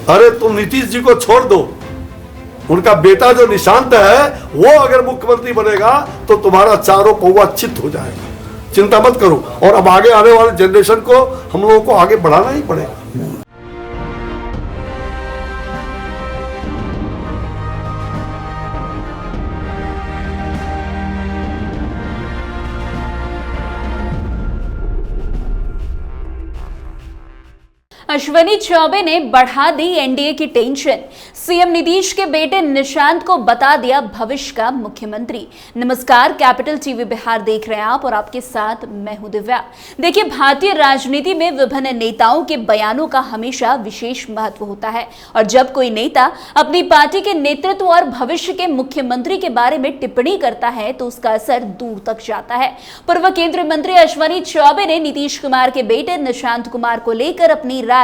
अरे तुम नीतीश जी को छोड़ दो, उनका बेटा जो निशांत है वो अगर मुख्यमंत्री बनेगा तो तुम्हारा चारों पौवा चित हो जाएगा, चिंता मत करो। और अब आगे आने वाले जनरेशन को हम लोगों को आगे बढ़ाना ही पड़ेगा। अश्विनी चौबे ने बढ़ा दी एनडीए की टेंशन, सीएम नीतीश के बेटे निशांत को बता दिया भविष्य का मुख्यमंत्री। नमस्कार, कैपिटल टीवी बिहार देख रहे हैं आप और आपके साथ मैं हूं दिव्या। देखिए, भारतीय राजनीति में विभिन्न नेताओं के बयानों का हमेशा विशेष महत्व होता है और जब कोई नेता अपनी पार्टी के नेतृत्व और भविष्य के मुख्यमंत्री के बारे में टिप्पणी करता है तो उसका असर दूर तक जाता है। पूर्व केंद्रीय मंत्री अश्विनी चौबे ने नीतीश कुमार के बेटे निशांत कुमार को लेकर अपनी राय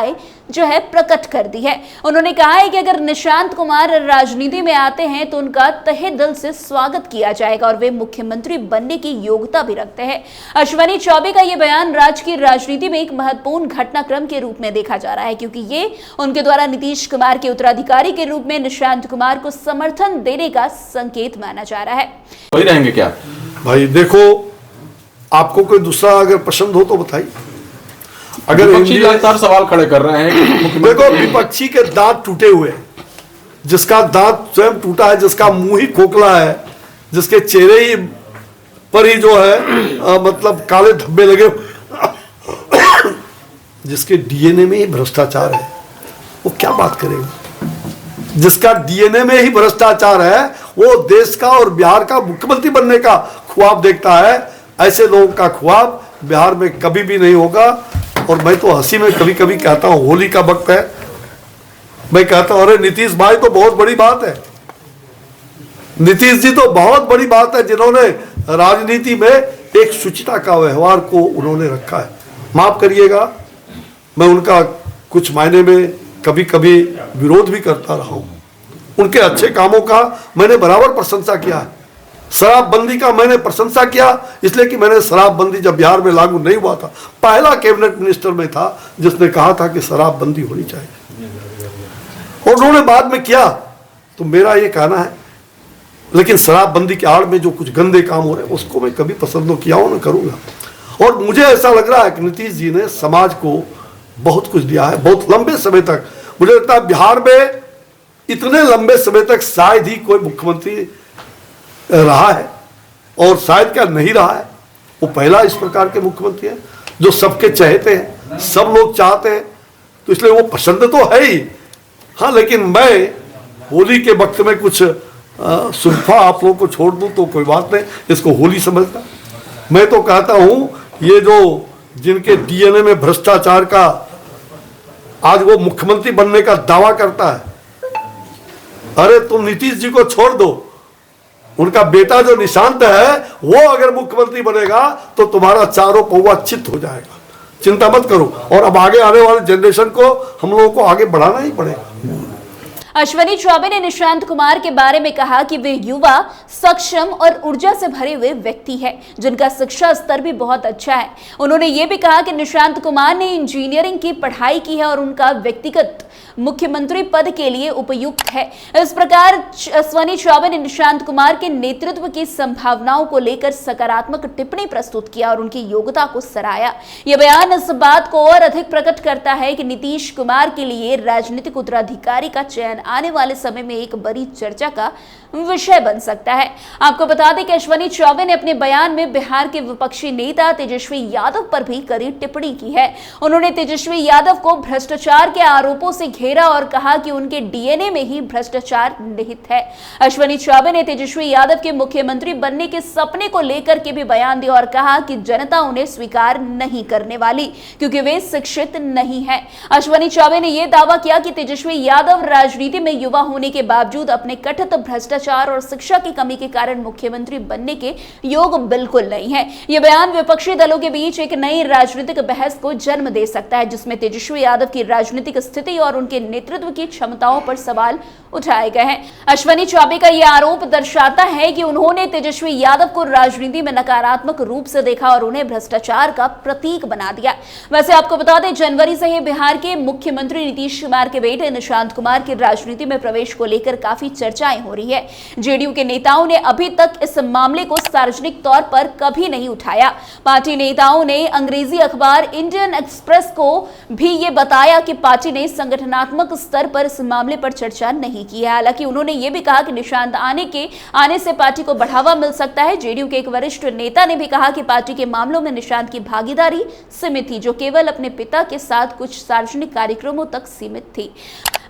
जो है प्रकट कर दी है। उन्होंने कहा है कि अगर निशांत कुमार राजनीति में आते हैं तो उनका तहे दिल से स्वागत किया जाएगा और वे मुख्यमंत्री बनने की योग्यता भी रखते हैं। अश्विनी चौबे का यह बयान राज्य की राजनीति में एक महत्वपूर्ण घटनाक्रम के रूप में देखा जा रहा है, क्योंकि ये उनके द्वारा नीतीश कुमार के उत्तराधिकारी के रूप में निशांत कुमार को समर्थन देने का संकेत माना जा रहा है। वही रहेंगे क्या? भाई देखो, आपको कोई दूसरा अगर पसंद हो तो बताइए। अगर विपक्षी लगातार सवाल खड़े कर रहे हैं, देखो विपक्षी के दांत टूटे हुए हैं, जिसका दांत स्वयं टूटा है, जिसका मुंह ही खोखला है, जिसके चेहरे ही पर ही जो है मतलब काले धब्बे लगे, जिसके डीएनए में ही भ्रष्टाचार है, वो क्या बात करेगा? जिसका डीएनए में ही भ्रष्टाचार है वो देश का और बिहार का मुख्यमंत्री बनने का ख्वाब देखता है। ऐसे लोगों का ख्वाब बिहार में कभी भी नहीं होगा। और मैं तो हंसी में कभी कभी कहता हूं, होली का वक्त है, मैं कहता हूं अरे नीतीश भाई तो बहुत बड़ी बात है, नीतीश जी तो बहुत बड़ी बात है, जिन्होंने राजनीति में एक शुचिता का व्यवहार को उन्होंने रखा है। माफ करिएगा, मैं उनका कुछ मायने में कभी कभी विरोध भी करता रहा हूं। उनके अच्छे कामों का मैंने बराबर प्रशंसा किया है। शराबबंदी का मैंने प्रशंसा किया इसलिए कि मैंने शराबबंदी जब बिहार में लागू नहीं हुआ था, पहला कैबिनेट मिनिस्टर में था जिसने कहा था कि शराबबंदी होनी चाहिए, और उन्होंने बाद में किया। तो मेरा ये कहना है, लेकिन शराबबंदी के आड़ में जो कुछ गंदे काम हो रहे हैं उसको मैं कभी पसंद न किया हूं, न करूंगा। और मुझे ऐसा लग रहा है कि नीतीश जी ने समाज को बहुत कुछ दिया है, बहुत लंबे समय तक। मुझे लगता है बिहार में इतने लंबे समय तक शायद ही कोई मुख्यमंत्री रहा है, और शायद क्या नहीं रहा है, वो पहला इस प्रकार के मुख्यमंत्री है जो सबके चाहते हैं, सब लोग चाहते हैं, तो इसलिए वो पसंद तो है ही। हाँ, लेकिन मैं होली के वक्त में कुछ सुल्फा आप लोगों को छोड़ दूं तो कोई बात नहीं, इसको होली समझता। मैं तो कहता हूं ये जो जिनके डीएनए में भ्रष्टाचार का आज वो मुख्यमंत्री बनने का दावा करता है, अरे तुम नीतीश जी को छोड़ दो, उनका बेटा जो निशांत है वो अगर मुख्यमंत्री बनेगा तो तुम्हारा चारों पौवा चित हो जाएगा, चिंता मत करो। और अब आगे आने वाले जनरेशन को हम लोगों को आगे बढ़ाना ही पड़ेगा। अश्विनी चौबे ने निशांत कुमार के बारे में कहा कि वे युवा, सक्षम और ऊर्जा से भरे हुए व्यक्ति हैं, जिनका शिक्षा स्तर भी बहुत अच्छा है। उन्होंने ये भी कहा कि निशांत कुमार ने इंजीनियरिंग की पढ़ाई की है और उनका व्यक्तिगत मुख्यमंत्री पद के लिए उपयुक्त है। इस प्रकार अश्विनी चौबे ने निशांत कुमार के नेतृत्व की संभावनाओं को लेकर सकारात्मक टिप्पणी प्रस्तुत किया और उनकी योग्यता को सराहा। यह बयान इस बात को और अधिक प्रकट करता है कि नीतीश कुमार के लिए राजनीतिक उत्तराधिकारी का चयन आने वाले समय में एक बड़ी चर्चा का विषय बन सकता है। आपको बता दें कि अश्विनी चौबे ने अपने बयान में बिहार के विपक्षी नेता तेजस्वी यादव पर भी कड़ी टिप्पणी की है। उन्होंने तेजस्वी यादव को भ्रष्टाचार के आरोपों से घेरा और कहा कि उनके डीएनए में ही भ्रष्टाचार निहित है। अश्विनी चौबे ने तेजस्वी यादव के मुख्यमंत्री बनने के सपने को लेकर के भी बयान दिया और कहा कि जनता उन्हें स्वीकार नहीं करने वाली क्योंकि वे शिक्षित नहीं है। अश्विनी चौबे ने यह दावा किया कि तेजस्वी यादव राजनीति राजनीति में युवा होने के बावजूद अपने कथित भ्रष्टाचार और शिक्षा की कमी के कारण मुख्यमंत्री बनने के योग बिल्कुल नहीं है। यह बयान विपक्षी दलों के बीच एक नई राजनीतिक बहस को जन्म दे सकता है, जिसमें तेजस्वी यादव की राजनीतिक स्थिति और उनके नेतृत्व की क्षमताओं पर सवाल उठाए गए हैं। अश्विनी चौबे का यह आरोप दर्शाता है कि उन्होंने तेजस्वी यादव को राजनीति में नकारात्मक रूप से देखा और उन्हें भ्रष्टाचार का प्रतीक बना दिया। वैसे आपको बता दें, जनवरी से ही बिहार के मुख्यमंत्री नीतीश कुमार के बेटे निशांत कुमार की राजनीति में प्रवेश को लेकर काफी चर्चाएं हो रही है। जेडीयू के नेताओं ने अभी तक इस मामले को सार्वजनिक तौर पर कभी नहीं उठाया। पार्टी नेताओं ने अंग्रेजी अखबार इंडियन एक्सप्रेस को भी ये बताया कि पार्टी ने संगठनात्मक स्तर पर इस मामले पर चर्चा नहीं की है। हालांकि उन्होंने ये भी कहा कि निशांत आने से पार्टी को बढ़ावा मिल सकता है। जेडीयू के एक वरिष्ठ नेता ने भी कहा कि पार्टी के मामलों में निशांत की भागीदारी सीमित थी, जो केवल अपने पिता के साथ कुछ सार्वजनिक कार्यक्रमों तक सीमित थी।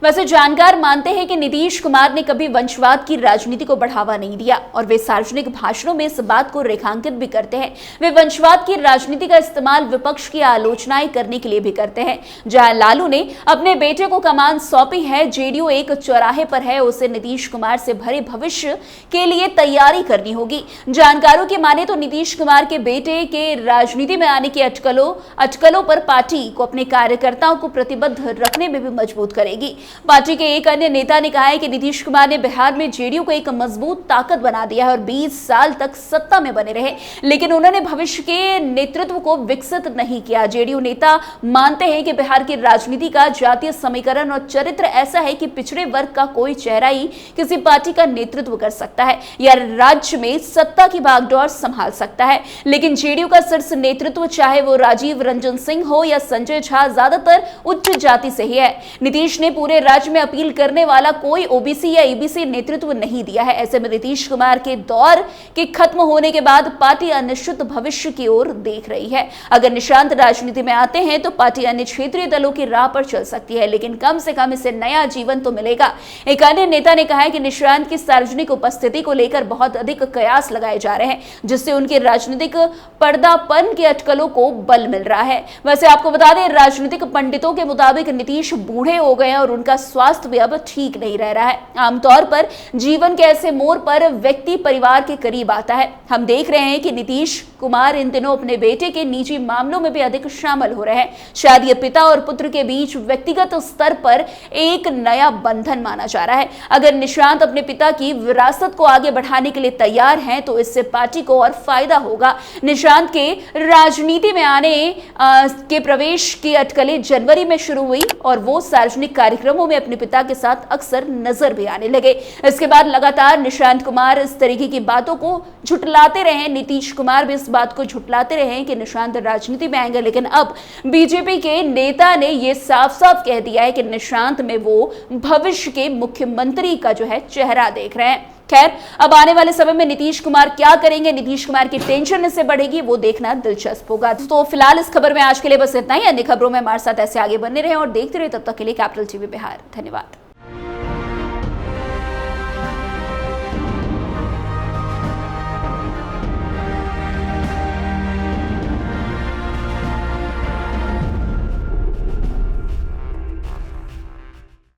वैसे जानकार मानते हैं कि नीतीश कुमार ने कभी वंशवाद की राजनीति को बढ़ावा नहीं दिया और वे सार्वजनिक भाषणों में इस बात को रेखांकित भी करते हैं। वे वंशवाद की राजनीति का इस्तेमाल विपक्ष की आलोचनाएं करने के लिए भी करते हैं। जहां लालू ने अपने बेटे को कमान सौंपी है, जेडीयू एक चौराहे पर है, उसे नीतीश कुमार से भरे भविष्य के लिए तैयारी करनी होगी। जानकारों की माने तो नीतीश कुमार के बेटे के राजनीति में आने की अटकलों पर पार्टी को अपने कार्यकर्ताओं को प्रतिबद्ध रखने में भी मजबूत करेगी। पार्टी के एक अन्य नेता ने कहा है कि नीतीश कुमार ने बिहार में जेडीयू को एक मजबूत ताकत बना दिया है और 20 साल तक सत्ता में बने रहे, लेकिन उन्होंने भविष्य के नेतृत्व को विकसित नहीं किया। जेडीयू नेता मानते हैं कि बिहार की राजनीति का जातीय समीकरण और चरित्र ऐसा है कि पिछड़े वर्ग का कोई चेहरा ही किसी पार्टी का नेतृत्व कर सकता है या राज्य में सत्ता की बागडोर संभाल सकता है। लेकिन जेडीयू का शीर्ष नेतृत्व, चाहे वो राजीव रंजन सिंह हो या संजय झा, ज्यादातर उच्च जाति से ही है। नीतीश ने पूरे राज्य में अपील करने वाला कोई ओबीसी या ईबीसी नेतृत्व नहीं दिया है। ऐसे में नीतीश कुमार के दौर के खत्म होने के बाद पार्टी अनिश्चित भविष्य की ओर देख रही है। अगर निशांत राजनीति में आते हैं तो पार्टी अन्य क्षेत्रीय दलों की राह पर चल सकती है, लेकिन कम से कम इसे नया जीवन तो मिलेगा। एक अन्य नेता ने कहा है कि निशांत की सार्वजनिक उपस्थिति को लेकर बहुत अधिक कयास लगाए जा रहे हैं, जिससे उनके राजनीतिक पर्दापन की अटकलों को बल मिल रहा है। वैसे आपको बता दें, राजनीतिक पंडितों के मुताबिक नीतीश बूढ़े हो गए और उनका स्वास्थ्य भी अब ठीक नहीं रह रहा है। आमतौर पर जीवन के ऐसे मोड़ पर व्यक्ति परिवार के करीब आता है। हम देख रहे हैं कि नीतीश कुमार इन दिनों अपने बेटे के निजी मामलों में भी अधिक शामिल हो रहे हैं। शायद ये पिता और पुत्र के बीच व्यक्तिगत स्तर पर एक नया बंधन माना जा रहा है। अगर निशांत अपने पिता की विरासत को आगे बढ़ाने के लिए तैयार हैं तो इससे पार्टी को और फायदा होगा। निशांत के राजनीति में आने के प्रवेश की अटकलें जनवरी में शुरू हुई और वो सार्वजनिक कार्यक्रमों में अपने पिता के साथ अक्सर नजर भी आने लगे। इसके बाद लगातार निशांत कुमार इस तरीके की बातों को झुटलाते रहे। नीतीश कुमार भी इस बात को झुटलाते रहे कि निशांत राजनीति में आएंगे, लेकिन अब बीजेपी के नेता ने यह साफ साफ कह दिया है कि निशांत में वो भविष्य के मुख्यमंत्री का जो है चेहरा देख रहे हैं। खैर, अब आने वाले समय में नीतीश कुमार क्या करेंगे, नीतीश कुमार की टेंशन इससे बढ़ेगी, वो देखना दिलचस्प होगा। तो फिलहाल इस खबर में आज के लिए बस इतना ही। अन्य खबरों में हमारे साथ ऐसे आगे बने रहे और देखते रहे। तब तक के लिए कैपिटल टीवी बिहार। धन्यवाद।